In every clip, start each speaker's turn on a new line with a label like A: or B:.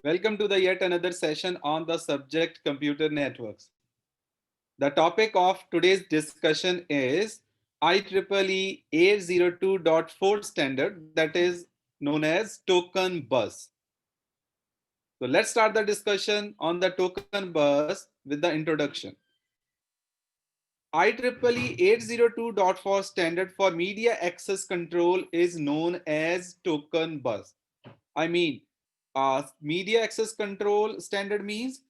A: Welcome to the yet another session on the subject computer networks. The topic of today's discussion is IEEE 802.4 standard, that is known as token bus. So let's start the discussion on the token bus with the introduction. IEEE 802.4 standard for media access control is known as token bus. I mean, media access control standard means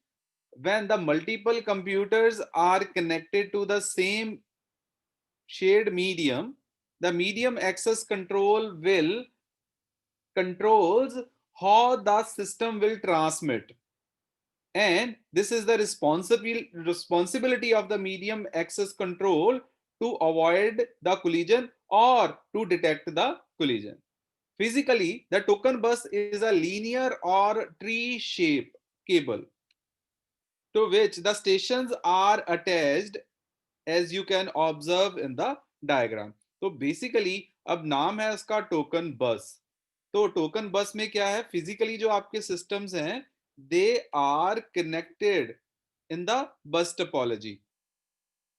A: when the multiple computers are connected to the same shared medium, the medium access control will controls how the system will transmit. And this is the responsibility of the medium access control to avoid the collision or to detect the collision. Physically, the token bus is a linear or tree shaped cable to which the stations are attached, as you can observe in the diagram. तो basically अब नाम है उसका token बस. तो token बस में क्या है, फिजिकली जो आपके सिस्टम्स हैं they are connected in the bus topology.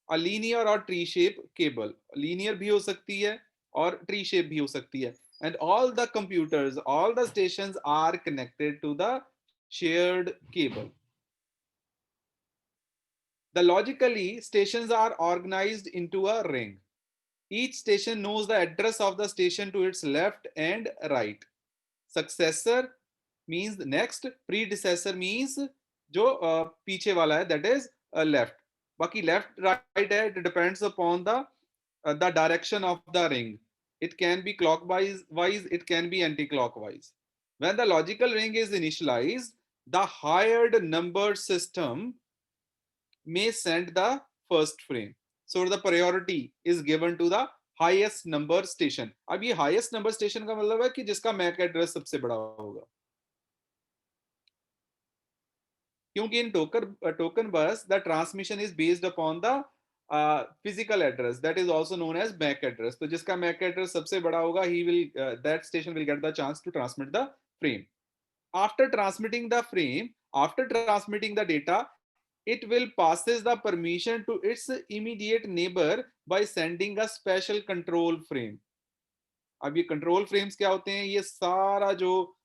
A: A linear और ट्री शेप केबल, लीनियर भी हो सकती है और ट्री शेप भी हो सकती है. And all the computers, all the stations are connected to the shared cable. The logically stations are organized into a ring. Each station knows the address of the station to its left and right. Successor means next, predecessor means जो पीछे वाला है, that is left. बाकी left right है, it depends upon the direction of the ring. It can be clockwise, it can be anti-clockwise. When the logical ring is initialized, the hired number system may send the first frame. So the priority is given to the highest number station. अब ये highest number station का मतलब है कि जिसका MAC address सबसे बड़ा होगा. क्योंकि in token bus the transmission is based upon the physical address, that is also known as MAC address. तो जिसका MAC address सबसे बड़ा होगा, he will that station will get the chance to transmit the frame. After transmitting the frame, after transmitting the data, it will passes the permission to its immediate neighbor by sending a special control frame. अब ये control frames क्या होते हैं, ये सारा जो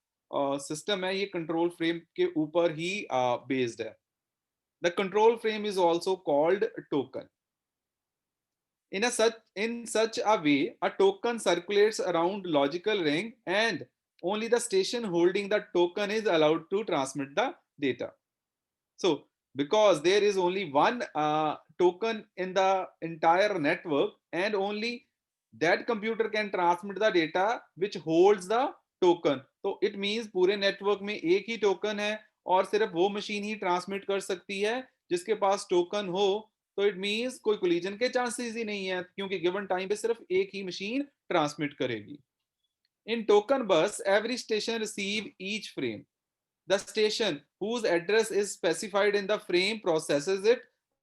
A: system है ये कंट्रोल फ्रेम के ऊपर ही बेस्ड है. The control frame is also called token. In such a way, a token circulates around logical ring, and only the station holding the token is allowed to transmit the data. So, because there is only one token in the entire network, and only that computer can transmit the data which holds the token. तो it means पूरे network में एक ही token है और सिर्फ वो machine ही transmit कर सकती है जिसके पास टोकन हो. तो इट मींस कोई कोलिजन के चांसेस ही नहीं है क्योंकि गिवन टाइम पे सिर्फ एक ही मशीन ट्रांसमिट करेगी. इन टोकन बस every station receive each frame. The station whose address is specified in the frame processes it.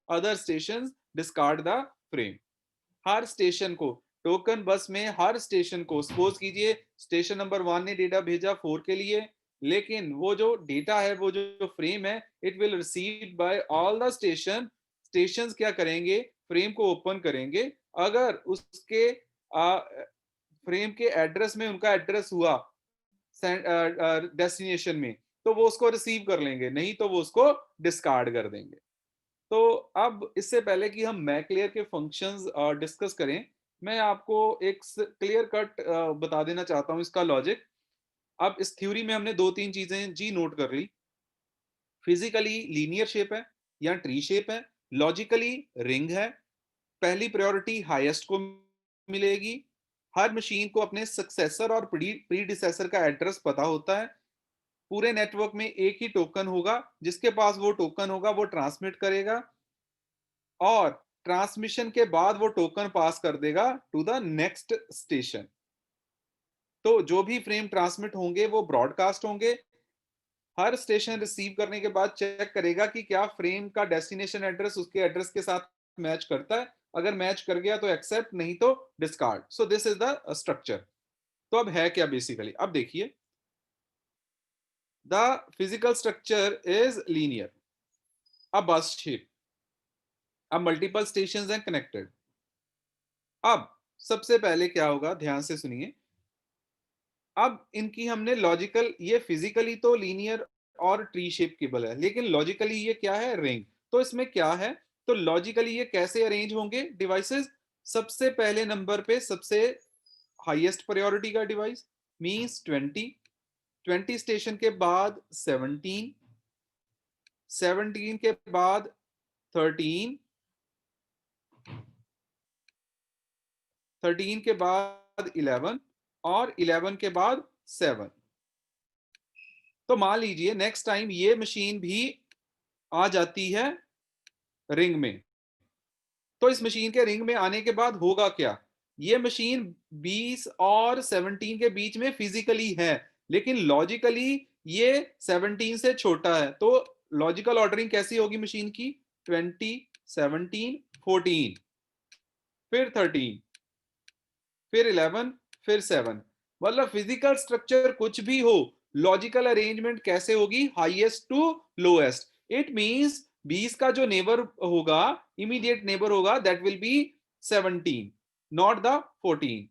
A: Other stations discard the frame. Her station को टोकन बस में हर स्टेशन को सपोज कीजिए स्टेशन नंबर 1 ने data भेजा 4 के लिए, लेकिन वो जो डेटा है, वो जो फ्रेम है, it will received by all the stations क्या करेंगे, फ्रेम को ओपन करेंगे. अगर उसके फ्रेम के एड्रेस में उनका एड्रेस हुआ डेस्टिनेशन में, तो वो उसको रिसीव कर लेंगे, नहीं तो वो उसको डिस्कार्ड कर देंगे. तो अब इससे पहले कि हम मैक लेयर के फंक्शंस डिस्कस करें, मैं आपको एक क्लियर कट बता देना चाहता हूं इसका लॉजिक. अब इस थ्योरी में हमने दो तीन चीजें जी नोट कर ली. फिजिकली लीनियर शेप है या ट्री शेप है, लॉजिकली रिंग है. पहली प्रायोरिटी हाईएस्ट को मिलेगी. हर मशीन को अपने सक्सेसर और प्रीडिसेसर का एड्रेस पता होता है. पूरे नेटवर्क में एक ही टोकन होगा, जिसके पास वो टोकन होगा वो ट्रांसमिट करेगा और ट्रांसमिशन के बाद वो टोकन पास कर देगा टू द नेक्स्ट स्टेशन. तो जो भी फ्रेम ट्रांसमिट होंगे वो ब्रॉडकास्ट होंगे. हर स्टेशन रिसीव करने के बाद चेक करेगा कि क्या फ्रेम का डेस्टिनेशन एड्रेस उसके एड्रेस के साथ मैच करता है. अगर मैच कर गया तो एक्सेप्ट, नहीं तो discard. So this is the structure. तो अब है क्या बेसिकली, अब देखिए the physical structure is linear, a bus shape, अब मल्टीपल स्टेशन हैं कनेक्टेड। अब सबसे पहले क्या होगा, ध्यान से सुनिए। अब इनकी हमने लॉजिकल, ये फिजिकली तो लीनियर और ट्री शेप केबल है, लेकिन लॉजिकली ये क्या है, रिंग। तो इसमें क्या है, तो लॉजिकली ये कैसे अरेंज होंगे डिवाइसेस। सबसे पहले नंबर पे सबसे हाईएस्ट प्रायोरिटी का डिवाइस मींस 20, 20 स्टेशन के बाद 17, 17 के बाद 13, 13 के बाद 11 और 11 के बाद 7। तो मान लीजिए नेक्स्ट टाइम ये मशीन भी आ जाती है रिंग में, तो इस मशीन के रिंग में आने के बाद होगा क्या, ये मशीन 20 और 17 के बीच में फिजिकली है, लेकिन लॉजिकली ये 17 से छोटा है। तो लॉजिकल ऑर्डरिंग कैसी होगी मशीन की, 20, 17, 14, फिर 13, फिर 11, फिर 7। मतलब फिजिकल स्ट्रक्चर कुछ भी हो, लॉजिकल अरेंजमेंट कैसे होगी, highest to lowest. It means 20 का जो नेबर होगा, इमीडिएट नेबर होगा, that will be 17, not the 14।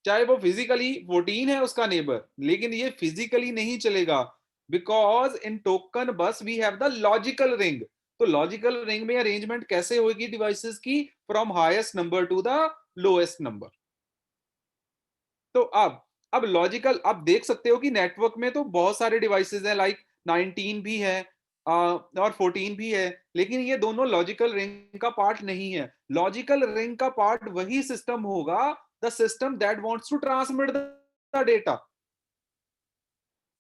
A: चाहे वो फिजिकली 14 है उसका नेबर, लेकिन ये फिजिकली नहीं चलेगा, because in token bus we have the logical ring. तो लॉजिकल रिंग में अरेंजमेंट कैसे होगी डिवाइसेस की, from highest number to the lowest number. तो अब लॉजिकल, आप देख सकते हो कि नेटवर्क में तो बहुत सारे डिवाइसेस हैं, लाइक 19 भी है और 14 भी है, लेकिन ये दोनों लॉजिकल रिंग का पार्ट नहीं है। लॉजिकल रिंग का पार्ट वही सिस्टम होगा, the system that wants to transmit the data.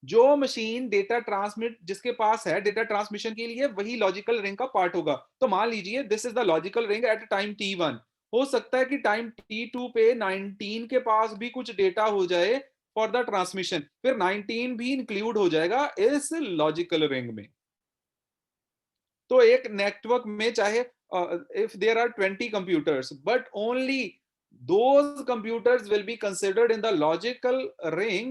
A: जो मशीन डेटा ट्रांसमिट, जिसके पास है डेटा ट्रांसमिशन के लिए, वही लॉजिकल रिंग का पार्ट होगा। तो मान लीजिए this is the logical ring at time t1। हो सकता है कि टाइम t2 पे 19 के पास भी कुछ डेटा हो जाए फॉर द ट्रांसमिशन, फिर 19 भी इंक्लूड हो जाएगा इस लॉजिकल रिंग में। तो एक नेटवर्क में चाहे if there are 20 computers, but only those computers will be considered in the logical ring,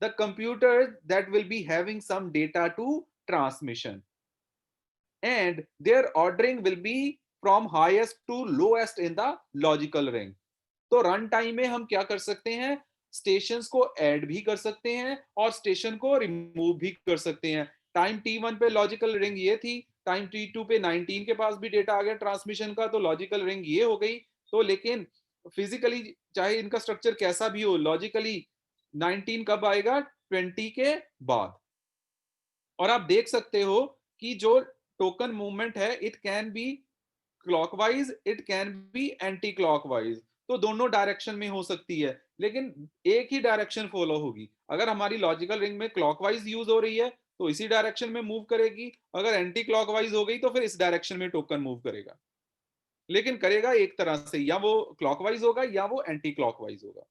A: the computer that will be having some data to transmission, and their ordering will be from highest to lowest in the logical ring. तो run time में हम क्या कर सकते हैं, stations को add भी कर सकते हैं और स्टेशन को रिमूव भी कर सकते हैं। टाइम t1 पे लॉजिकल रिंग ये थी, टाइम t2 पे 19 के पास भी डेटा आ गया ट्रांसमिशन का, तो लॉजिकल रिंग ये हो गई। तो लेकिन फिजिकली चाहे इनका स्ट्रक्चर कैसा भी हो, लॉजिकली 19 कब आएगा, 20 के बाद। और आप देख सकते हो कि जो टोकन मूवमेंट है, it can be clockwise, it can be anti clockwise. तो दोनों डायरेक्शन में हो सकती है, लेकिन एक ही डायरेक्शन फॉलो होगी। अगर हमारी लॉजिकल रिंग में क्लॉकवाइज यूज हो रही है तो इसी डायरेक्शन में मूव करेगी, अगर एंटी क्लॉकवाइज हो गई तो फिर इस डायरेक्शन में टोकन मूव करेगा, लेकिन करेगा एक तरह से, या वो क्लॉकवाइज होगा या वो एंटी क्लॉकवाइज होगा।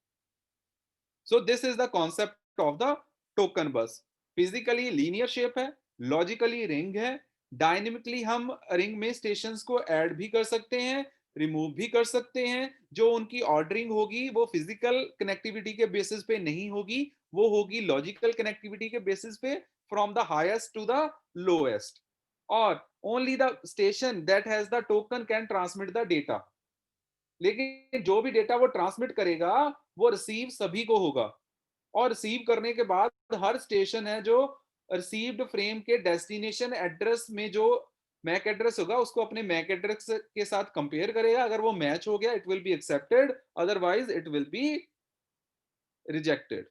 A: सो this is the concept of the token बस। फिजिकली लीनियर शेप है, लॉजिकली रिंग है, डायनेमिकली हम रिंग में स्टेशंस को ऐड भी कर सकते हैं, रिमूव भी कर सकते हैं। जो उनकी ऑर्डरिंग होगी वो फिजिकल कनेक्टिविटी के बेसिस पे नहीं होगी, वो होगी लॉजिकल कनेक्टिविटी के बेसिस पे, from the highest to the lowest. और only the station that has the token can transmit the data. लेकिन जो भी डेटा वो ट्रांसमिट करेगा वो रिसीव सभी को होगा, और रिसीव करने के बाद हर स्टेशन है जो रिसीव्ड फ्रेम के डेस्टिनेशन एड्रेस में जो मैक एड्रेस होगा उसको अपने मैक एड्रेस के साथ कंपेयर करेगा। अगर वो मैच हो गया it will be accepted, otherwise it will be rejected.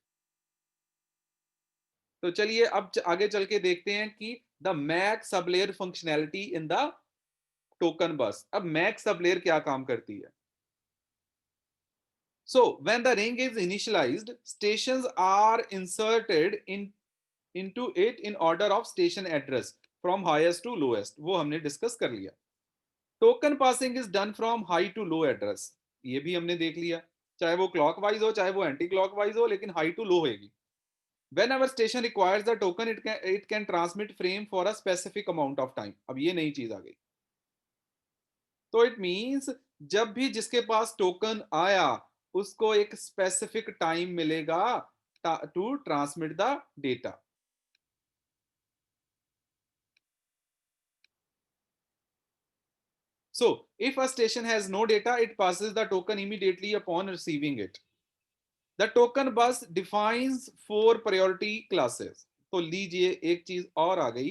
A: तो चलिए अब आगे चल के देखते हैं कि the MAC sublayer functionality in the token bus. अब मैक सबलेयर क्या काम करती है। So when the ring is initialized, stations are inserted into it in order of station address from highest to lowest. वो हमने डिस्कस कर लिया। Token passing is done from high to low address, ये भी हमने देख लिया। चाहे वो क्लॉकवाइज हो चाहे वो एंटी क्लॉकवाइज हो, लेकिन हाई टू लो होगी। Whenever station requires the token, it can transmit frame for a specific amount of time. अब ये नई चीज आ गई। तो इट मींस जब भी जिसके पास टोकन आया उसको एक स्पेसिफिक टाइम मिलेगा to transmit the data. So if a station has no data, it passes the token immediately upon receiving it. The token bus defines 4 priority classes. तो लीजिए एक चीज और आ गई,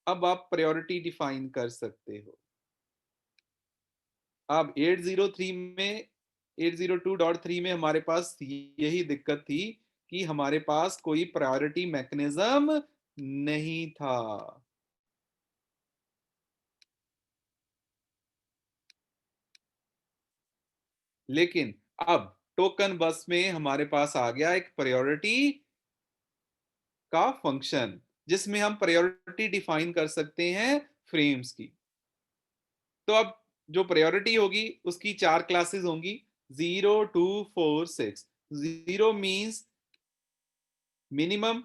A: अब आप प्रायोरिटी डिफाइन कर सकते हो। अब 803 में 802.3 में हमारे पास यही दिक्कत थी कि हमारे पास कोई प्रायोरिटी मैकेनिज्म नहीं था। लेकिन अब टोकन बस में हमारे पास आ गया एक प्रायोरिटी का फंक्शन, जिसमें हम प्रायोरिटी डिफाइन कर सकते हैं फ्रेम्स की। तो अब जो प्रायोरिटी होगी उसकी 4 क्लासेस होंगी, 0, 2, 4, 6। 0 मीन्स मिनिमम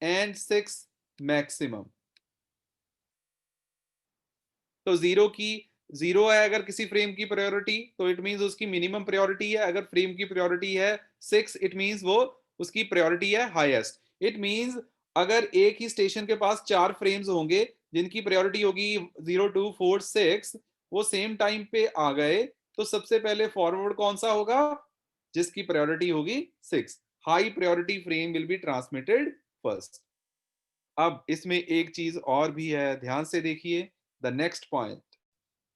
A: एंड 6 मैक्सिमम। तो जीरो है अगर किसी फ्रेम की प्रायोरिटी, तो इट मींस उसकी मिनिमम प्रायोरिटी है। अगर फ्रेम की प्रायोरिटी है 6, इट मींस वो उसकी प्रायोरिटी है हाईएस्ट। इट मींस अगर एक ही स्टेशन के पास 4 फ्रेम्स होंगे जिनकी प्रायोरिटी होगी 0, 2, 4, 6, वो सेम टाइम पे आ गए, तो सबसे पहले फॉरवर्ड कौन सा होगा? जिसकी प्रायोरिटी होगी 6। High priority frame will be transmitted first. अब इसमें एक चीज और भी है, ध्यान से देखिए the next point.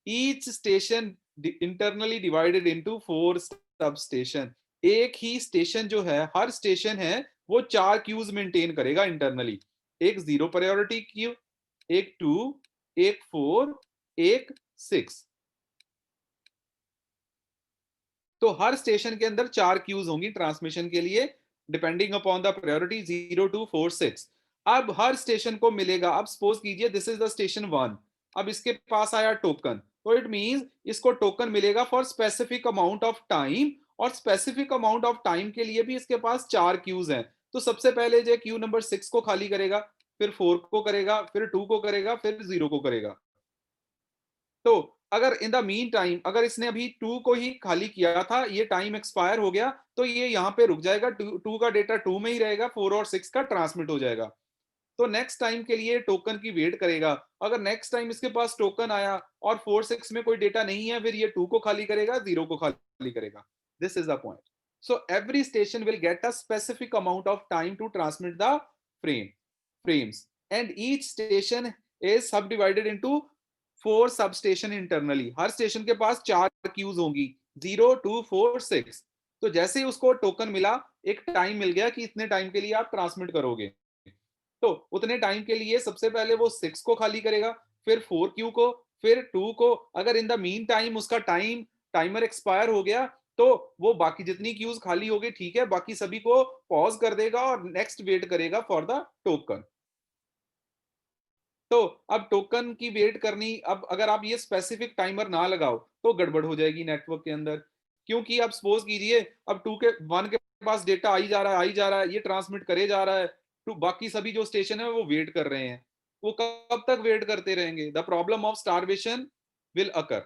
A: Each station internally divided into 4 sub station. एक ही स्टेशन जो है, हर स्टेशन है वो 4 क्यूज मेंटेन करेगा इंटरनली। एक 0 प्रायोरिटी क्यू, एक 2, एक 4, एक 6। तो हर स्टेशन के अंदर 4 क्यूज होंगी ट्रांसमिशन के लिए, डिपेंडिंग अपॉन द प्रायोरिटी 0, 2, 4, 6। अब हर स्टेशन को मिलेगा, अब सपोज कीजिए दिस इज द स्टेशन 1। अब इसके पास आया टोकन, तो इट मींस इसको टोकन मिलेगा for specific amount of time, और स्पेसिफिक अमाउंट ऑफ टाइम के लिए भी इसके पास 4 क्यूज हैं। तो सबसे पहले जो क्यू नंबर 6 को खाली करेगा, फिर 4 को करेगा, फिर 2 को करेगा, फिर 0 को करेगा। तो अगर इन द मीन टाइम, अगर इसने अभी 2 को ही खाली किया था, ये टाइम एक्सपायर हो गया, तो ये यहाँ पे रुक जाएगा, 2 का डेटा 2 में ही रहेगा, 4 और 6 का ट्रांसमिट हो जाएगा। तो नेक्स्ट टाइम के लिए टोकन की वेट करेगा। अगर नेक्स्ट टाइम इसके पास टोकन आया और 4, 6 में कोई डेटा नहीं है, फिर ये 2 को खाली करेगा, 0 को खाली करेगा। This is the point. So every station will get a specific amount of time to transmit the frames, and each station is subdivided into 4 substation internally. हर स्टेशन के पास 4 क्यूज होंगी, 0, 2, 4, 6। तो जैसे ही उसको टोकन मिला, एक टाइम मिल गया कि इतने टाइम के लिए आप ट्रांसमिट करोगे, तो उतने टाइम के लिए सबसे पहले वो 6 को खाली करेगा, फिर 4 क्यू को, फिर 2 को। अगर इन द मीन टाइम उसका टाइमर एक्सपायर हो गया, तो वो बाकी जितनी क्यूज खाली हो गई, ठीक है, बाकी सभी को पॉज कर देगा और नेक्स्ट वेट करेगा फॉर द टोकन। तो अब टोकन की वेट करनी, अब अगर आप ये स्पेसिफिक टाइमर ना लगाओ तो गड़बड़ हो जाएगी नेटवर्क के अंदर। क्योंकि आप सपोज कीजिए अब 1 के पास डेटा आई जा रहा है, आई जा रहा है, ये ट्रांसमिट करे जा रहा है, तो बाकी सभी जो स्टेशन है वो वेट कर रहे हैं। वो कब तक वेट करते रहेंगे? The problem of starvation will occur.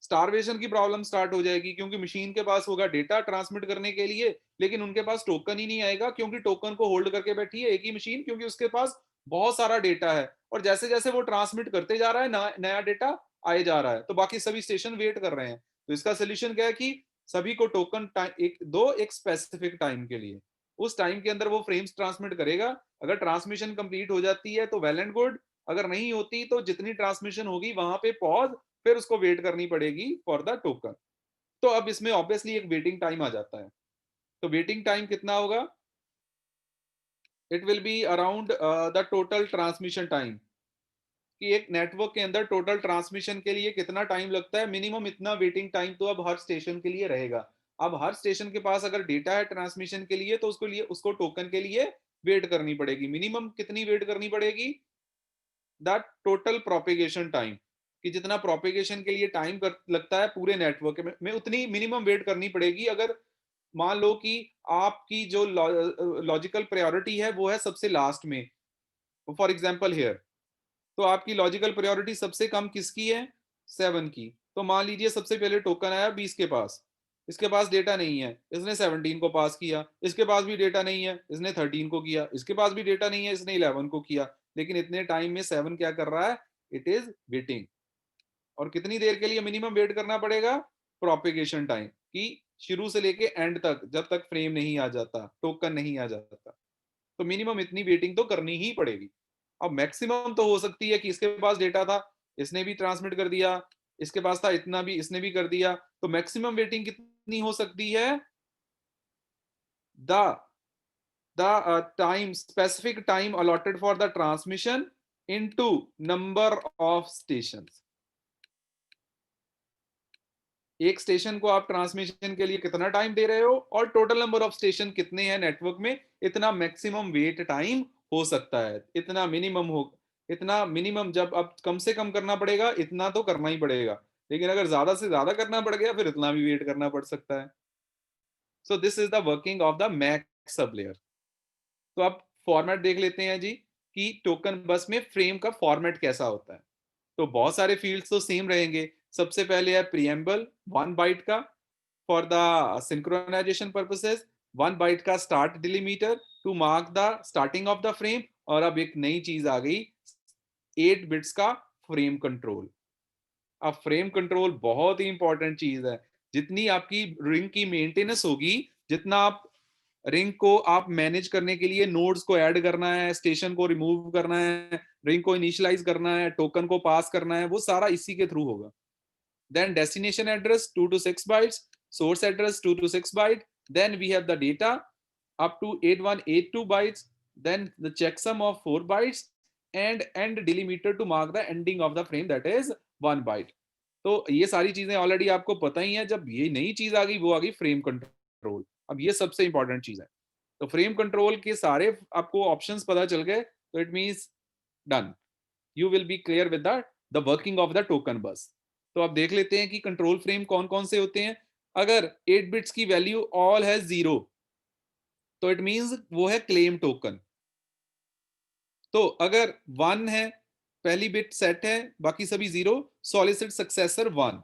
A: Starvation की प्रॉब्लम स्टार्ट हो जाएगी, क्योंकि मशीन के पास होगा डेटा ट्रांसमिट करने के लिए, लेकिन उनके पास टोकन ही नहीं आएगा, क्योंकि टोकन को होल्ड करके बैठी है एक ही मशीन, क्योंकि उसके पास बहुत सारा डेटा है, और जैसे जैसे वो ट्रांसमिट करते जा रहा है नया डेटा आए जा रहा है, तो बाकी सभी स्टेशन वेट कर रहे हैं। तो इसका सोल्यूशन क्या है कि सभी को टोकन एक दो, एक स्पेसिफिक टाइम के लिए, उस टाइम के अंदर वो फ्रेम्स ट्रांसमिट करेगा। अगर ट्रांसमिशन कंप्लीट हो जाती है तो वेल एंड गुड, अगर नहीं होती तो जितनी ट्रांसमिशन होगी वहां पे पॉज, फिर उसको वेट करनी पड़ेगी फॉर द टोकन। तो अब इसमें ऑब्वियसली एक वेटिंग टाइम आ जाता है। तो वेटिंग टाइम कितना होगा? It will be around the total transmission time, कि एक नेटवर्क के अंदर टोटल ट्रांसमिशन के लिए कितना टाइम लगता है, मिनिमम इतना वेटिंग टाइम तो अब हर स्टेशन के लिए रहेगा। अब हर स्टेशन के पास अगर डेटा है ट्रांसमिशन के लिए, तो उसको टोकन के लिए वेट करनी पड़ेगी। मिनिमम कितनी वेट करनी पड़ेगी? द टोटल प्रोपेगेशन टाइम, कि जितना प्रोपेगेशन के लिए टाइम लगता है पूरे नेटवर्क में उतनी मिनिमम वेट करनी पड़ेगी। अगर मान लो कि आपकी जो लॉजिकल प्रायोरिटी है वो है सबसे लास्ट में, फॉर एग्जांपल हियर, तो आपकी लॉजिकल प्रायोरिटी सबसे कम किसकी है? 7 की। तो मान लीजिए सबसे पहले टोकन आया 20 के पास, इसके पास डेटा नहीं है, इसने 17 को पास किया, इसके पास भी डेटा नहीं है, इसने 13 को किया, इसके पास भी डेटा नहीं है, इसने 11 को किया। लेकिन इतने टाइम में 7 क्या कर रहा है? It is waiting. और कितनी देर के लिए मिनिमम वेट करना पड़ेगा? प्रोपेगेशन टाइम, कि शुरू से लेके एंड तक, जब तक फ्रेम नहीं आ जाता, टोकन नहीं आ जाता, तो मिनिमम इतनी वेटिंग तो करनी ही पड़ेगी। अब मैक्सिमम तो हो सकती है कि इसके पास डेटा था, इसने भी ट्रांसमिट कर दिया, इसके पास था इतना भी, इसने भी कर दिया, तो मैक्सिमम वेटिंग कितनी हो सकती है? The time, specific time allotted for the transmission into number of stations. एक स्टेशन को आप ट्रांसमिशन के लिए कितना टाइम दे रहे हो और टोटल नंबर ऑफ स्टेशन कितने हैं नेटवर्क में, इतना मैक्सिमम वेट टाइम हो सकता है, इतना मिनिमम हो, इतना मिनिमम जब अब कम से कम करना पड़ेगा इतना तो करना ही पड़ेगा, लेकिन अगर ज्यादा से ज्यादा करना पड़ गया फिर इतना भी वेट करना पड़ सकता है। So this is the working of the max sub layer. तो आप फॉर्मेट देख लेते हैं जी कि टोकन बस में फ्रेम का फॉर्मेट कैसा होता है। तो बहुत सारे फील्ड्स तो सेम रहेंगे। सबसे पहले है प्रीएम्बल 1 बाइट का for the synchronization purposes, 1 byte का start delimiter to mark the starting of the frame, और अब एक नई चीज आ गई 8 बिट्स का फ्रेम कंट्रोल। अब फ्रेम कंट्रोल बहुत ही इंपॉर्टेंट चीज है। जितनी आपकी रिंग की मेंटेनेंस होगी, जितना आप रिंग को आप मैनेज करने के लिए नोड्स को ऐड करना है, स्टेशन को रिमूव करना है, रिंग को इनिशियलाइज करना है, टोकन को पास करना है, वो सारा इसी के थ्रू होगा। Then destination address 2 to 6 bytes, source address 2 to 6 byte, then we have the data up to 8182 bytes, then the checksum of 4 bytes and end delimiter to mark the ending of the frame, that is 1 byte। तो ये सारी चीजें already आपको पता ही है। जब ये नई चीज आ गई वो आ गई फ्रेम कंट्रोल। अब ये सबसे इंपॉर्टेंट चीज है। तो फ्रेम कंट्रोल के सारे आपको ऑप्शंस पता चल गए, तो it means done, you will be clear with the working of the token बस। तो आप देख लेते हैं कि कंट्रोल फ्रेम कौन कौन से होते हैं। अगर 8 बिट्स की वैल्यू ऑल है 0, तो इट मींस वो है क्लेम टोकन। तो अगर 1 है, पहली बिट सेट है, बाकी सभी 0, solicit successor 1।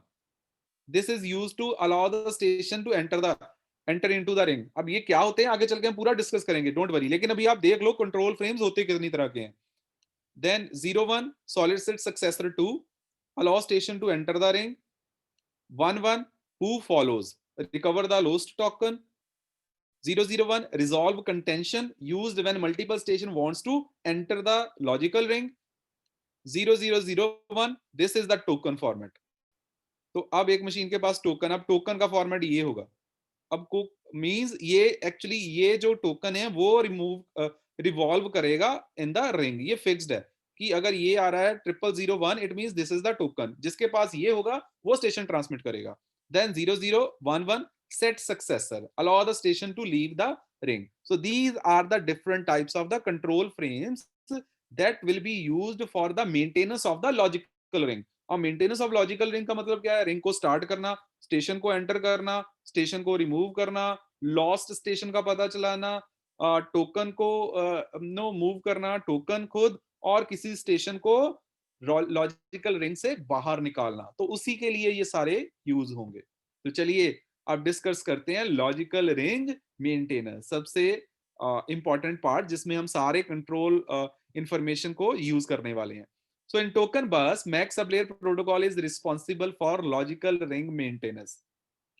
A: This is used to allow the station to enter into the ring. अब ये क्या होते हैं आगे चल के हम पूरा डिस्कस करेंगे, डोंट वरी, लेकिन अभी आप देख लो कंट्रोल फ्रेम्स होते कितनी तरह के हैं। Then 01 solicit successor 2 allow station to enter the ring। 11 who follows recover the lost token। 001 resolve contention used when multiple station wants to enter the logical ring। 0001 this is the token format। तो अब एक machine के पास token, अब token का format ये होगा। अब को मींस ये एक्चुअली ये जो टोकन है वो रिवॉल्व करेगा इन द रिंग, ये फिक्स्ड है कि अगर ये आ रहा है 0001 it means this is the token, जिसके पास ये होगा वो स्टेशन ट्रांसमिट करेगा। Then 0011 set successor allow the station to leave the ring. So these are the different types of the control frames that will be used for the maintenance of the logical ring. और maintenance of logical ring का मतलब क्या है? Ring को start करना, station को enter करना, station को रिमूव करना, लॉस्ट स्टेशन का पता चलाना, टोकन को नो मूव करना, टोकन खुद, और किसी स्टेशन को लॉजिकल रिंग से बाहर निकालना। तो उसी के लिए ये सारे यूज होंगे। तो चलिए अब डिस्कस करते हैं लॉजिकल रिंग मेंटेनेंस, सबसे इंपॉर्टेंट पार्ट जिसमें हम सारे कंट्रोल इंफॉर्मेशन को यूज करने वाले हैं। So in token bus, MAC sublayer protocol is responsible for logical ring maintenance।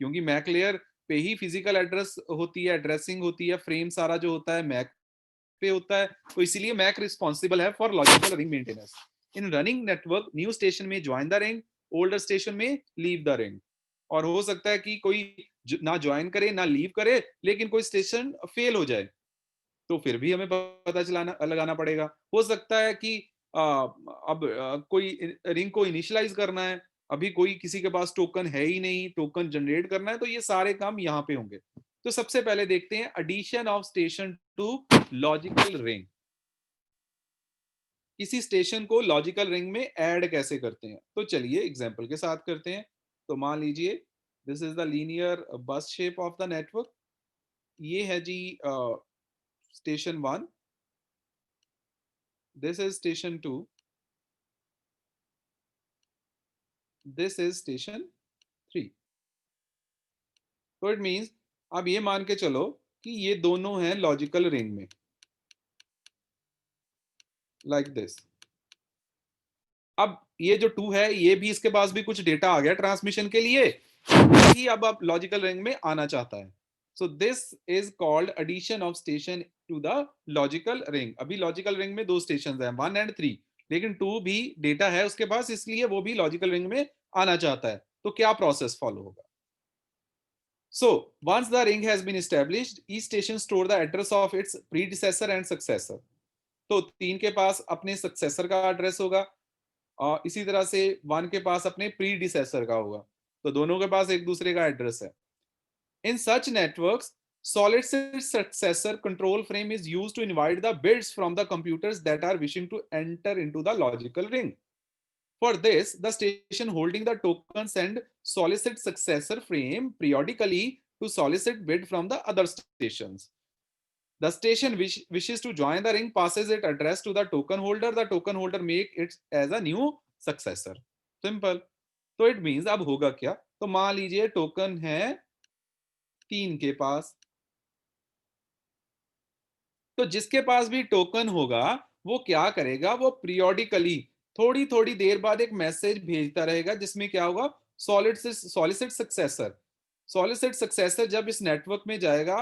A: क्योंकि MAC layer पे ही फिजिकल एड्रेस होती है, एड्रेसिंग होती है, फ्रेम सारा जो होता है MAC पे होता है, तो इसीलिए MAC रिस्पॉन्सिबल है for logical ring maintenance. In running network new station may join the ring, older station may leave the ring. और हो सकता है कि कोई ना ज्वाइन करे ना लीव करे, लेकिन कोई स्टेशन फेल हो जाए, तो फिर भी हमें पता चलाना लगाना पड़ेगा। हो सकता है कि अब कोई रिंग को इनिशियलाइज करना है, अभी कोई किसी के पास टोकन है ही नहीं, टोकन जनरेट करना है, तो ये सारे काम यहाँ पे होंगे। तो सबसे पहले देखते हैं addition of station to logical ring. किसी स्टेशन को लॉजिकल रिंग में ऐड कैसे करते हैं, तो चलिए एग्जांपल के साथ करते हैं। तो मान लीजिए दिस इज द लीनियर बस शेप ऑफ द नेटवर्क। ये है जी station 1, this is station 2, this is station 3। तो इट मींस अब ये मान के चलो कि ये दोनों हैं लॉजिकल रिंग में, लाइक दिस। अब ये जो 2 है, ये भी इसके पास भी कुछ डेटा आ गया ट्रांसमिशन के लिए, ही अब लॉजिकल रिंग में आना चाहता है। So this is called addition of station to the logical ring. अभी लॉजिकल रिंग में 2 स्टेशन हैं, 1 एंड 3, लेकिन 2 भी डेटा है उसके पास, इसलिए वो भी लॉजिकल रिंग में आना चाहता है। तो क्या प्रोसेस फॉलो होगा? So, once the ring has been established, each station store the address of its predecessor and successor. तो 3 के पास अपने सक्सेसर का एड्रेस होगा और इसी तरह से 1 के पास अपने प्रीडिसेसर का होगा। तो दोनों के पास एक दूसरे का एड्रेस है। In such networks, solid state successor control frame is used to invite the bits from the computers that are wishing to enter into the logical ring. For this, the station holding the token send solicit successor frame periodically to solicit bid from the other stations. The station which wishes to join the ring passes its address to the token holder. The token holder make it as a new successor. Simple. तो it means अब होगा क्या? तो मान लीजिए token है 3 के पास, तो जिसके पास भी टोकन होगा वो क्या करेगा? वो पीरियोडिकली थोड़ी थोड़ी देर बाद एक मैसेज भेजता रहेगा जिसमें क्या होगा? Solicit successor. सॉलिसिट सक्सेसर जब इस नेटवर्क में जाएगा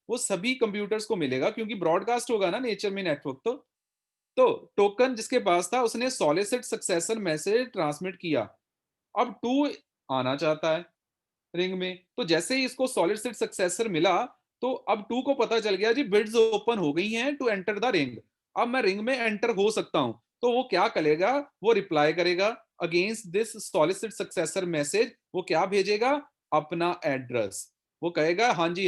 A: वो सभी कंप्यूटर्स को मिलेगा, क्योंकि ब्रॉडकास्ट होगा ना नेचर में नेटवर्क। तो टोकन जिसके पास था उसने सॉलिसिट सक्सेसर मैसेज ट्रांसमिट किया। अब 2 आना चाहता है रिंग में, तो जैसे ही इसको सॉलिड स्टेट सक्सेसर मिला, तो अब 2 को पता चल गया जी बिड्स ओपन हो गई हैं टू एंटर द रिंग, अब मैं रिंग में एंटर हो सकता हूं। तो वो क्या करेगा? वो रिप्लाई करेगा against this solicit successor message. वो क्या भेजेगा? अपना एड्रेस। वो कहेगा हाँ जी,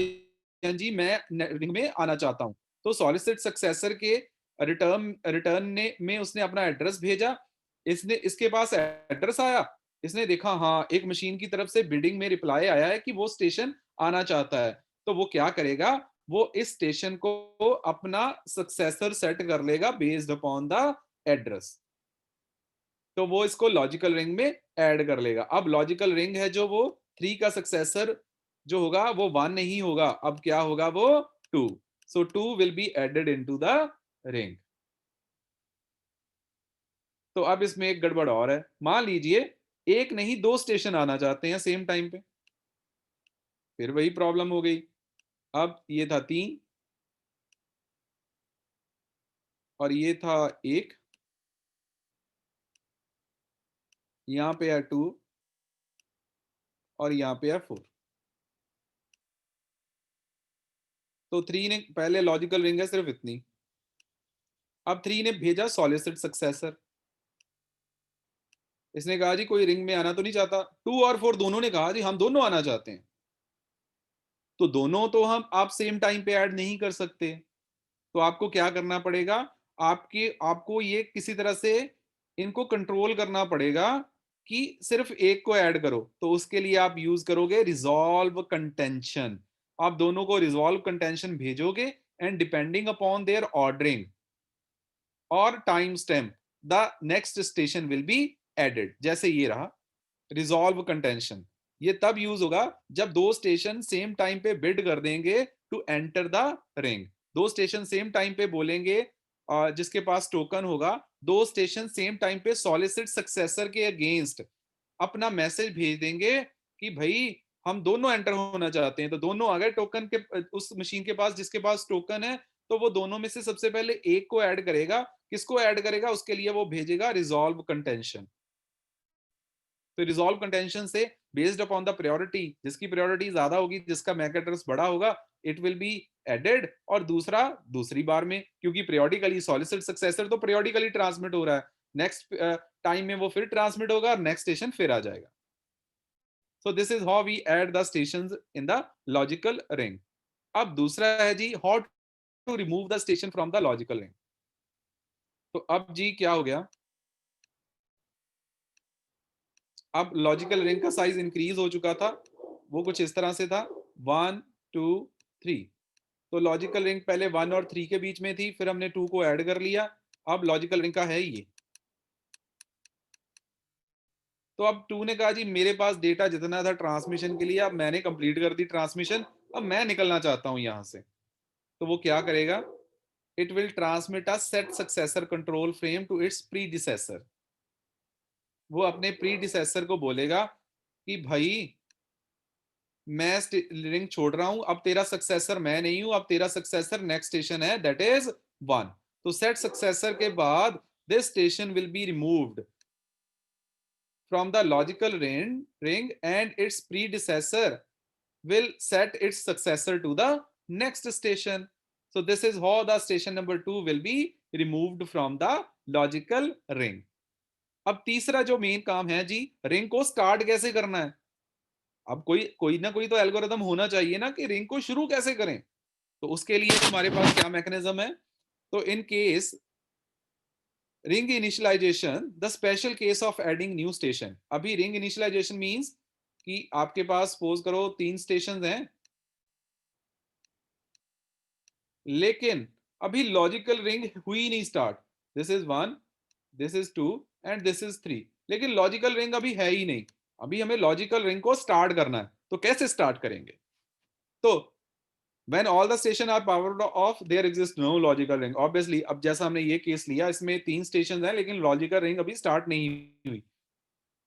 A: हाँ जी, मैं रिंग में आना चाहता हूं। तो सॉलिसिट सक्सेसर के रिटर्न रिटर्न ने में उसने अपना एड्रेस भेजा। इसने इसके पास एड्रेस आया, इसने देखा हाँ एक मशीन की तरफ से बिल्डिंग में रिप्लाई आया है कि वो स्टेशन आना चाहता है। तो वो क्या करेगा? वो इस स्टेशन को अपना सक्सेसर सेट कर लेगा बेस्ड अपॉन द एड्रेस। तो वो इसको लॉजिकल रिंग में ऐड कर लेगा। अब लॉजिकल रिंग है जो, वो 3 का सक्सेसर जो होगा वो 1 नहीं होगा, अब क्या होगा? वो 2। So 2 will be added into the ring. तो अब इसमें एक गड़बड़ और है। मान लीजिए एक नहीं 2 स्टेशन आना चाहते हैं सेम टाइम पे, फिर वही प्रॉब्लम हो गई। अब ये था 3 और ये था 1, यहाँ पे है 2 और यहाँ पे है 4। तो 3 ने पहले लॉजिकल रिंग है सिर्फ इतनी। अब 3 ने भेजा सॉलिसिट सक्सेसर। इसने कहा जी कोई रिंग में आना तो नहीं चाहता। 2 और 4 दोनों ने कहा जी हम दोनों आना चाहते हैं। तो दोनों तो हम आप सेम टाइम पे ऐड नहीं कर सकते। तो आपको क्या करना पड़ेगा? आपको ये किसी तरह से इनको कंट्रोल करना पड़ेगा कि सिर्फ एक को ऐड करो। तो उसके लिए आप यूज करोगे रिजॉल्व कंटेंशन। आप दोनों को रिजॉल्व कंटेंशन भेजोगे and depending upon their ordering और time stamp the next station will be added. जैसे ये रहा रिजॉल्व कंटेंशन, ये तब यूज होगा जब 2 स्टेशन सेम टाइम पे बिड कर देंगे to enter the ring. 2 station same time पे बोलेंगे, जिसके पास टोकन होगा 2 स्टेशन सेम टाइम पे सॉलिसिट सक्सेसर के अगेंस्ट अपना मैसेज भेज देंगे कि भाई हम दोनों एंटर होना चाहते हैं। तो दोनों आ गए टोकन के उस मशीन के पास जिसके पास टोकन है। तो वो दोनों में से सबसे पहले एक को ऐड करेगा। किसको ऐड करेगा? उसके लिए वो भेजेगा रिजॉल्व कंटेंशन। तो रिजॉल्व कंटेंशन से बेस्ड अपॉन द प्रायोरिटी, जिसकी प्रायोरिटी ज्यादा होगी, जिसका मैक एड्रेस बड़ा होगा, इट विल बी एडेड। और दूसरा दूसरी बार में, क्योंकि periodically सॉलिसिट सक्सेसर तो periodically ट्रांसमिट हो रहा है, नेक्स्ट टाइम में वो फिर ट्रांसमिट होगा और नेक्स्ट स्टेशन फिर आ जाएगा। So this is how we add the stations in the logical ring. अब दूसरा है जी how to remove the station from the logical ring. तो अब जी क्या हो गया? अब लॉजिकल रिंग का साइज इंक्रीज हो चुका था। वो कुछ इस तरह से था 1 2 3। तो लॉजिकल रिंग पहले 1 और 3 के बीच में थी, फिर हमने 2 को ऐड कर लिया। अब लॉजिकल रिंग का है ये। तो अब 2 ने कहा जी मेरे पास डेटा जितना था ट्रांसमिशन के लिए, अब मैंने कंप्लीट कर दी ट्रांसमिशन, अब मैं निकलना चाहता हूं यहां से। तो वो क्या करेगा? It will transmit a set successor control frame to its predecessor. वो अपने प्रीडिसेसर को बोलेगा कि भाई मैं रिंग छोड़ रहा हूं, अब तेरा सक्सेसर मैं नहीं हूं, अब तेरा सक्सेसर नेक्स्ट स्टेशन है, दैट इज 1। तो सेट सक्सेसर के बाद this station will be removed from the logical ring and its predecessor will set its successor to the next station. So this is how the station number 2 will be removed from the logical ring. अब तीसरा जो main काम है जी, ring को start कैसे करना है। अब कोई कोई ना कोई तो एल्गोरिदम होना चाहिए ना कि रिंग को शुरू कैसे करें। तो उसके लिए हमारे पास क्या मैकेनिज्म है। तो in case ring initialization, the special case of adding new station. अभी रिंग इनिशियलाइजेशन मींस कि आपके पास सपोज करो 3 स्टेशन हैं, लेकिन अभी लॉजिकल रिंग हुई नहीं start. This is 1, this is 2 and this is 3, लेकिन लॉजिकल रिंग अभी है ही नहीं। अभी हमें लॉजिकल रिंग को स्टार्ट करना है, तो कैसे स्टार्ट करेंगे। तो when all the station are powered off there exists no logical ring obviously। अब जैसा हमने ये केस लिया, इसमें 3 स्टेशन हैं लेकिन लॉजिकल रिंग अभी स्टार्ट नहीं हुई।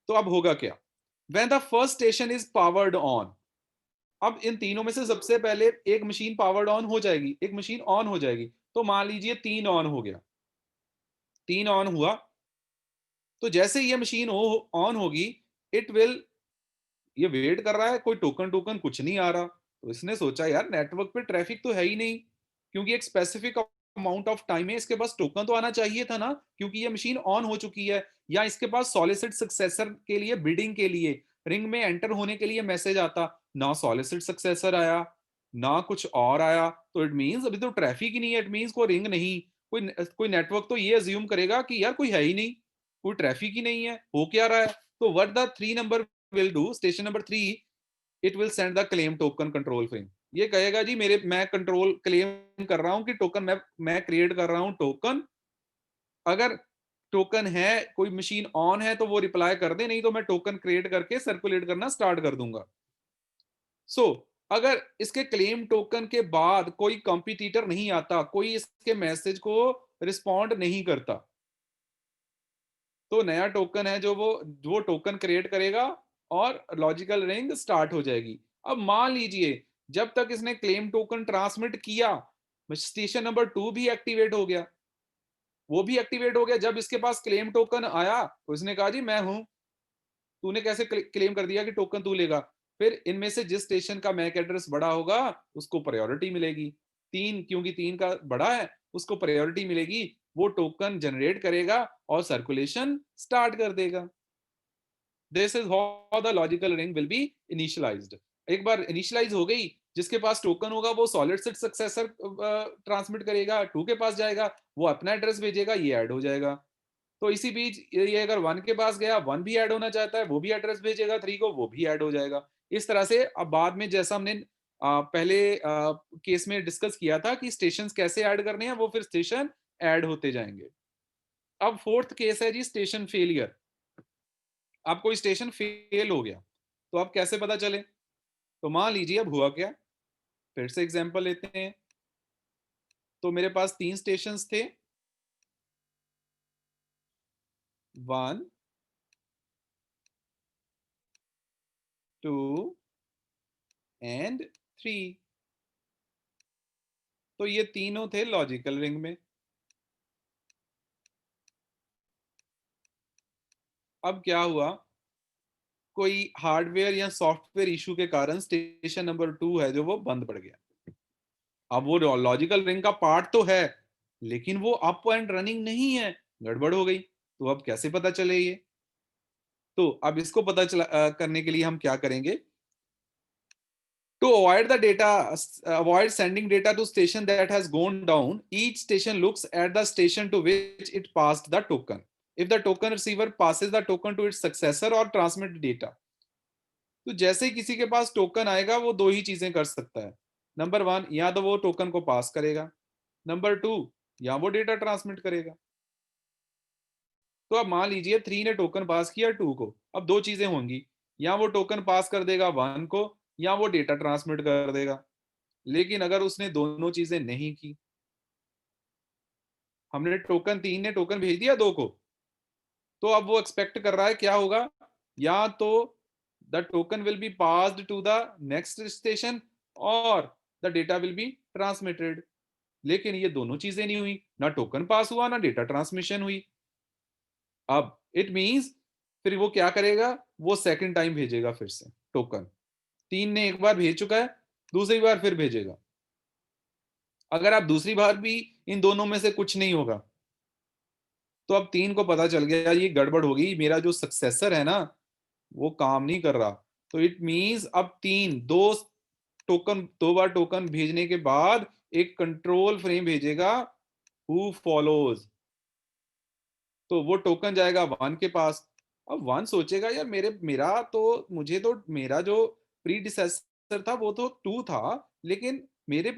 A: तो अब होगा क्या। when the first station is powered on, अब इन तीनों में से सबसे पहले एक मशीन पावर्ड ऑन हो जाएगी, एक मशीन ऑन हो जाएगी। तो मान लीजिए 3 ऑन हो गया, 3 ऑन हुआ। तो जैसे ये मशीन ऑन होगी, इट विल, ये वेट कर रहा है, कोई टोकन टोकन कुछ नहीं आ रहा। तो इसने सोचा यार नेटवर्क पे ट्रैफिक तो है ही नहीं, क्योंकि एक स्पेसिफिक अमाउंट ऑफ टाइम है, इसके पास टोकन तो आना चाहिए था ना, क्योंकि ये मशीन ऑन हो चुकी है। या इसके पास सॉलिसिट सक्सेसर के लिए बिडिंग के लिए रिंग में एंटर होने के लिए मैसेज आता, ना सॉलिसिट सक्सेसर आया ना कुछ और आया। तो इट मींस अभी तो ट्रैफिक ही नहीं है, इट मींस कोई रिंग नहीं, कोई नेटवर्क तो ये अज्यूम करेगा कि यार कोई है ही नहीं, कोई ट्रैफिक ही नहीं है, हो क्या रहा है। तो what the 3 number will do, station number 3, it will send the claim token control frame। ये कहेगा जी मेरे, मैं कंट्रोल क्लेम कर रहा हूं कि टोकन मैं क्रिएट कर रहा हूं टोकन। अगर टोकन है, कोई मशीन ऑन है तो वो रिप्लाई कर दे, नहीं तो मैं टोकन क्रिएट करके सर्कुलेट करना स्टार्ट कर दूंगा। सो अगर इसके क्लेम टोकन के बाद कोई कॉम्पिटिटर नहीं आता, कोई इसके मैसेज को रिस्पॉन्ड नहीं करता, तो नया टोकन है जो टोकन क्रिएट करेगा और लॉजिकल रिंग स्टार्ट हो जाएगी। अब मान लीजिए जब तक इसने क्लेम टोकन ट्रांसमिट किया, स्टेशन नंबर 2 भी एक्टिवेट हो गया, वो भी एक्टिवेट हो गया। जब इसके पास क्लेम टोकन आया तो इसने कहा जी मैं हूं, तूने कैसे क्लेम कर दिया कि टोकन तू लेगा। फिर इनमें से जिस स्टेशन का मैक एड्रेस बड़ा होगा उसको प्रायोरिटी मिलेगी। 3, क्योंकि 3 का बड़ा है, उसको प्रायोरिटी मिलेगी, वो टोकन जनरेट करेगा और सर्कुलेशन स्टार्ट कर देगा। This is how the logical ring will be initialised. एक बार इनिशियलाइज हो गई, जिसके पास टोकन होगा वो सॉलिड सेट सक्सेसर ट्रांसमिट करेगा, 2 के पास जाएगा, वो अपना एड्रेस भेजेगा, ये ऐड हो जाएगा। तो इसी बीच ये अगर 1 के पास गया, 1 भी ऐड होना चाहता है, वो भी एड्रेस भेजेगा 3 को, वो भी ऐड हो जाएगा। इस तरह से अब बाद में जैसा हमने पहले केस में डिस्कस किया था कि स्टेशंस कैसे ऐड करने हैं, वो फिर स्टेशन ऐड होते जाएंगे। अब फोर्थ केस है जी स्टेशन फेलियर। अब कोई स्टेशन फेल हो गया, तो अब कैसे पता चले। तो मान लीजिए अब हुआ क्या, फिर से एग्जांपल लेते हैं। तो मेरे पास 3 स्टेशंस थे, 1, 2 एंड 3। तो ये तीनों थे लॉजिकल रिंग में। अब क्या हुआ, कोई हार्डवेयर या सॉफ्टवेयर इशू के कारण स्टेशन नंबर 2 है जो वो बंद पड़ गया। अब वो लॉजिकल रिंग का पार्ट तो है, लेकिन वो अप एंड रनिंग नहीं है, गड़बड़ हो गई। तो अब कैसे पता चले ये। तो अब इसको पता चला करने के लिए हम क्या करेंगे। To avoid the data, avoid sending data to station that has gone down, each station looks at the station to which it passed the token. If the token receiver passes the token to its successor or transmit data, तो जैसे ही किसी के पास token आएगा वो दो ही चीजें कर सकता है। नंबर 1, या तो वो टोकन को पास करेगा, नंबर 2, या वो डेटा ट्रांसमिट करेगा। तो अब मान लीजिए 3 ने टोकन पास किया 2 को, अब दो चीजें होंगी, या वो टोकन पास कर देगा 1 को, या वो डेटा ट्रांसमिट कर देगा। लेकिन अगर उसने दोनों चीजें नहीं की, हमने 3 ने टोकन भेज दिया 2 को, तो अब वो एक्सपेक्ट कर रहा है क्या होगा, या तो the token will be passed to the next station और the data will be transmitted. लेकिन ये दोनों चीजें नहीं हुई, ना टोकन पास हुआ ना डेटा ट्रांसमिशन हुई। अब इट मींस फिर वो क्या करेगा, वो सेकंड टाइम भेजेगा फिर से टोकन। 3 ने एक बार भेज चुका है, दूसरी बार फिर भेजेगा। अगर आप दूसरी बार भी इन दोनों में से कुछ नहीं होगा, तो अब 3 को पता चल गया ये गड़बड़ होगी, मेरा जो सक्सेसर है ना वो काम नहीं कर रहा। तो इट मींस अब 2 बार टोकन भेजने के बाद एक कंट्रोल फ्रेम भेजेगा हु फॉलोज। तो वो टोकन जाएगा 1 के पास। अब 1 सोचेगा यार मुझे तो मेरा जो प्रीडिसेसर था वो तो 2 था, लेकिन मेरे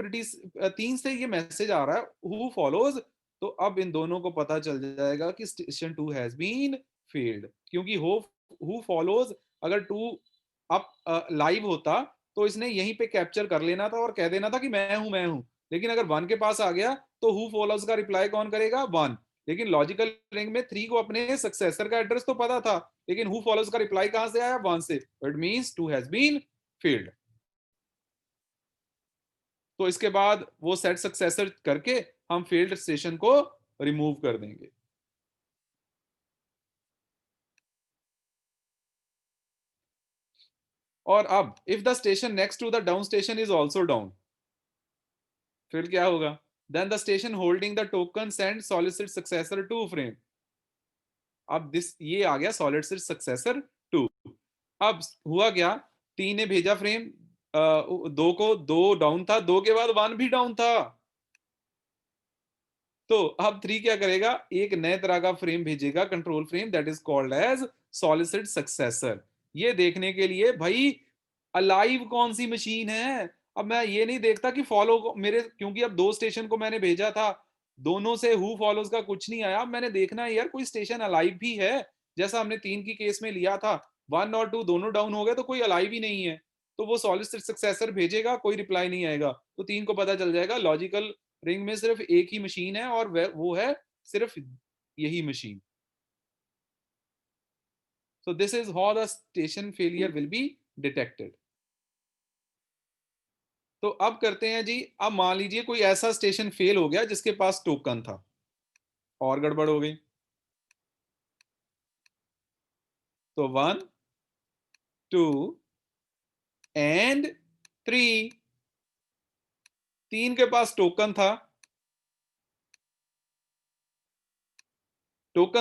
A: 3 से ये मैसेज आ रहा है हु फॉलोज। तो अब इन दोनों को पता चल जाएगा कि स्टेशन 2 हैज बीन फेल्ड, क्योंकि हु फॉलोज अगर 2 अब लाइव होता तो इसने यहीं पे कैप्चर कर लेना था और कह देना था कि मैं हूं। लेकिन अगर 1 के पास आ गया तो हु फॉलोज का रिप्लाई कौन करेगा, 1। लेकिन लॉजिकल रिंग में 3 को अपने सक्सेसर का एड्रेस तो पता था, लेकिन हु फॉलोज का रिप्लाई कहां से आया, 1 से। It means 2 has been failed. तो इसके बाद वो सेट सक्सेसर करके हम फेल्ड स्टेशन को रिमूव कर देंगे। और अब if the station next to the down station is also down, फिर क्या होगा, then the station holding the token send solicit successor to frame. अब दिस ये आ गया सॉलिसिट सक्सेसर टू। अब हुआ क्या, 3 ने भेजा फ्रेम, 2 को, 2 डाउन था, 2 के बाद 1 भी डाउन था। तो अब 3 क्या करेगा, एक नए तरह का फ्रेम भेजेगा, control frame, that is called as solicit successor. ये देखने के लिए भाई अलाइव कौन सी मशीन है। अब मैं ये नहीं देखता कि फॉलो मेरे, क्योंकि अब 2 स्टेशन को मैंने भेजा था, दोनों से हु फॉलोज का कुछ नहीं आया। मैंने देखना है यार कोई स्टेशन अलाइव भी है, जैसा हमने 3 की केस में लिया था, 1 और 2 दोनों डाउन हो गए तो कोई अलाइव ही नहीं है। तो वो सॉलिसिट सक्सेसर भेजेगा, कोई रिप्लाई नहीं आएगा, तो 3 को पता चल जाएगा लॉजिकल रिंग में सिर्फ एक ही मशीन है और वो है सिर्फ यही machine. So this is how the station failure will be detected. तो अब करते हैं जी, अब मान लीजिए कोई ऐसा स्टेशन फेल हो गया जिसके पास टोकन था, और गड़बड़ हो गई। तो 1, 2 एंड 3, 3 के पास टोकन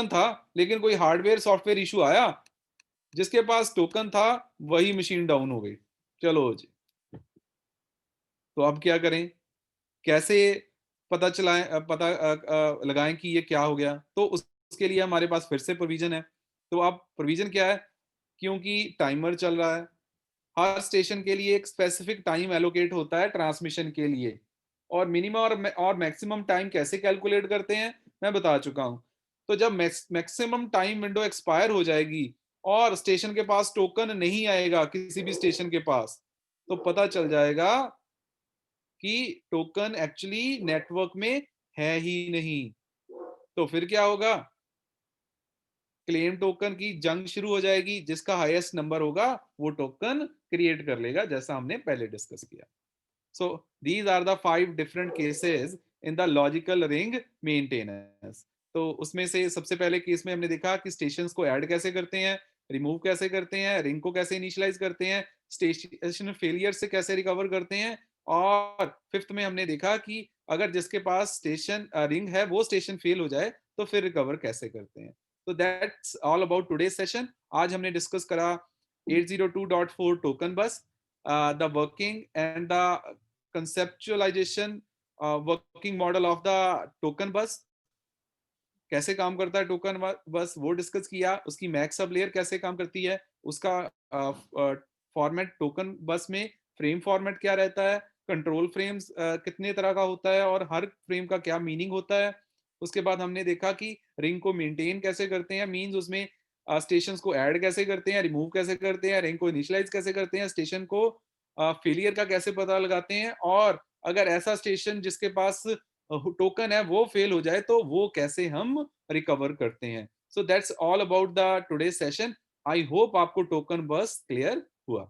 A: था, लेकिन कोई हार्डवेयर सॉफ्टवेयर इशू आया, जिसके पास टोकन था वही मशीन डाउन हो गई। चलो जी, तो अब क्या करें, कैसे पता चलाएं, लगाएं कि ये क्या हो गया। तो उसके लिए हमारे पास फिर से प्रोविजन है। तो अब प्रोविजन क्या है, क्योंकि टाइमर चल रहा है, हर स्टेशन के लिए एक स्पेसिफिक टाइम एलोकेट होता है ट्रांसमिशन के लिए। और मिनिमम और मैक्सिमम टाइम कैसे कैलकुलेट करते हैं मैं बता चुका हूं। तो जब मैक्सिमम टाइम विंडो एक्सपायर हो जाएगी और स्टेशन के पास टोकन नहीं आएगा, किसी भी स्टेशन के पास, तो पता चल जाएगा कि टोकन एक्चुअली नेटवर्क में है ही नहीं। तो फिर क्या होगा, क्लेम टोकन की जंग शुरू हो जाएगी, जिसका हाईएस्ट नंबर होगा वो टोकन क्रिएट कर लेगा, जैसा हमने पहले डिस्कस किया। So these are the 5 different cases in the logical ring maintenance. तो उसमें से सबसे पहले केस में हमने देखा कि स्टेशंस को ऐड कैसे करते हैं, रिमूव कैसे करते हैं, रिंग को कैसे इनिशियलाइज करते हैं, स्टेशन फेलियर से कैसे रिकवर करते हैं। और फिफ्थ में हमने देखा कि अगर जिसके पास स्टेशन रिंग है वो स्टेशन फेल हो जाए तो फिर रिकवर कैसे करते हैं। तो that's all about today session. आज हमने डिस्कस करा 802.4 टोकन बस, the working and the conceptualization, working model of the token bus, कैसे काम करता है टोकन बस वो डिस्कस किया, उसकी मैक सब लेयर कैसे काम करती है, उसका फॉर्मेट टोकन बस में फ्रेम फॉर्मेट क्या रहता है, कंट्रोल फ्रेम्स कितने तरह का होता है और हर फ्रेम का क्या मीनिंग होता है। उसके बाद हमने देखा कि रिंग को मेंटेन कैसे करते हैं, मींस उसमें स्टेशन को ऐड कैसे करते हैं, रिमूव कैसे करते हैं, रिंग को इनिशियलाइज कैसे करते हैं, स्टेशन को फेलियर का कैसे पता लगाते हैं, और अगर ऐसा स्टेशन जिसके पास टोकन है वो फेल हो जाए तो वो कैसे हम रिकवर करते हैं। So that's all about the today session. I hope आपको टोकन बस क्लियर हुआ।